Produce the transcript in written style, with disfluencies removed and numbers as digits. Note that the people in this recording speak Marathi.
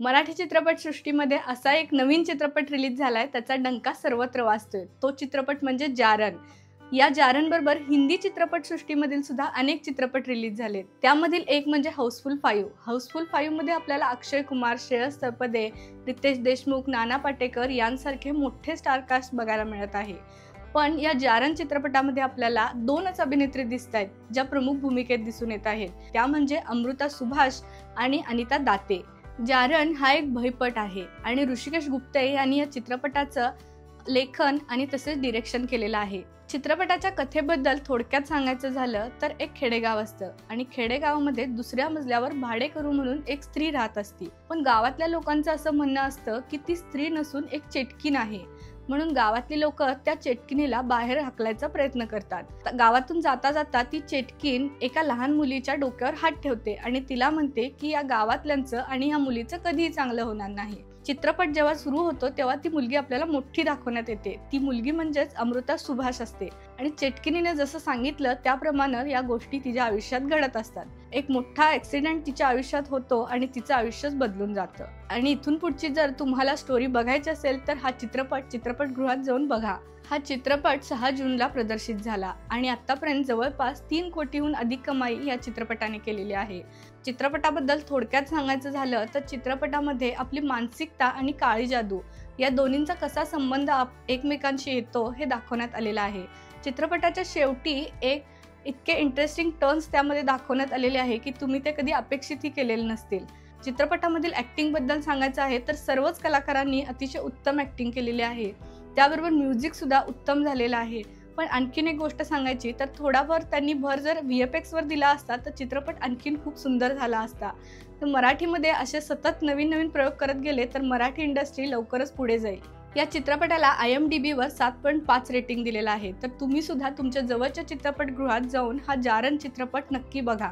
मराठी चित्रपटसृष्टीमध्ये असा एक नवीन चित्रपट रिलीज झालाय, त्याचा डंका सर्वत्र वाजतोय। तो चित्रपट म्हणजे जारण। या जारण बरोबर हिंदी चित्रपटसृष्टीमधील सुद्धा अनेक चित्रपट रिलीज झालेत। त्यामधील एक म्हणजे हाऊसफुल 5। हाऊसफुल 5 मध्ये आपल्याला अक्षय कुमार, श्रेयस तळपदे, रितेश देशमुख, नाना पाटेकर यांसारखे मोठे स्टार कास्ट बघायला मिळत आहे। पण या जारण चित्रपटामध्ये आपल्याला दोनच अभिनेत्री दिसत आहेत, ज्या प्रमुख भूमिकेत दिसून येत आहेत। त्या म्हणजे अमृता सुभाष आणि अनिता दाते। जारण हा एक भयपट आहे आणि ऋषिकेश गुप्ते यांनी या चित्रपटाचं लेखन आणि तसेच डिरेक्शन केलेलं आहे। चित्रपटाच्या कथेबद्दल थोडक्यात सांगायचं झालं तर एक खेडेगाव असतं आणि खेडेगावामध्ये दुसऱ्या मजल्यावर भाडेकरू म्हणून एक स्त्री राहत असते। पण गावातल्या लोकांचं असं म्हणणं असतं की ती स्त्री नसून एक चेटकीन आहे, म्हणून गावातली लोक त्या चेटकिनीला बाहेर हाकलायचा प्रयत्न करतात। गावातून जाता जाता ती चेटकीन एका लहान मुलीच्या डोक्यावर हात ठेवते आणि तिला म्हणते की या गावातल्यांचं आणि या मुलीचं कधीही चांगलं होणार नाही। चित्रपट जेव्हा सुरू होतो तेव्हा ती मुलगी आपल्याला मोठी दाखवण्यात येते। ती मुलगी म्हणजेच अमृता सुभाष असते आणि चेटकिनीने जसं सांगितलं त्याप्रमाणे या गोष्टी तिच्या आयुष्यात घडत असतात। एक मोठा ऍक्सिडेंट तिच्या आयुष्यात होतो आणि तिचं आयुष्यच बदलून जातं। आणि इथून पुढची जर तुम्हाला स्टोरी बघायची असेल तर हा चित्रपटगृहात जाऊन बघा। हा चित्रपट 6 जूनला प्रदर्शित झाला आणि आतापर्यंत जवळपास 3 कोटीहून अधिक कमाई या चित्रपटाने केलेली आहे। चित्रपटाबद्दल थोडक्यात सांगायचं झालं तर चित्रपटामध्ये आपली मानसिकता आणि काळी जादू या दोन्हींचा कसा संबंध एकमेकांशी येतो हे दाखवण्यात आलेलं आहे। चित्रपटाच्या शेवटी एक इतके इंटरेस्टिंग टर्न्स त्यामध्ये दाखवण्यात आलेले आहे की तुम्ही ते कधी अपेक्षितही केलेले नसतील। चित्रपटामधील ऍक्टिंग बद्दल सांगायचं आहे तर सर्वच कलाकारांनी अतिशय उत्तम ऍक्टिंग केलेली आहे। त्याबरोबर म्युझिक सुद्धा उत्तम झालेलं आहे। पण आणखीन एक गोष्ट सांगायची तर थोडाफार त्यांनी भर जर VFX वर दिला असता तर चित्रपट आणखीन खूप सुंदर झाला असता। तर मराठीमध्ये असे सतत नवीन प्रयोग करत गेले तर मराठी इंडस्ट्री लवकरच पुढे जाईल। या चित्रपटाला IMDb वर 7.5 रेटिंग दिलेला आहे। तर तुम्ही सुद्धा तुमच्या जवळच्या चित्रपटगृहात जाऊन हा जारण चित्रपट नक्की बघा।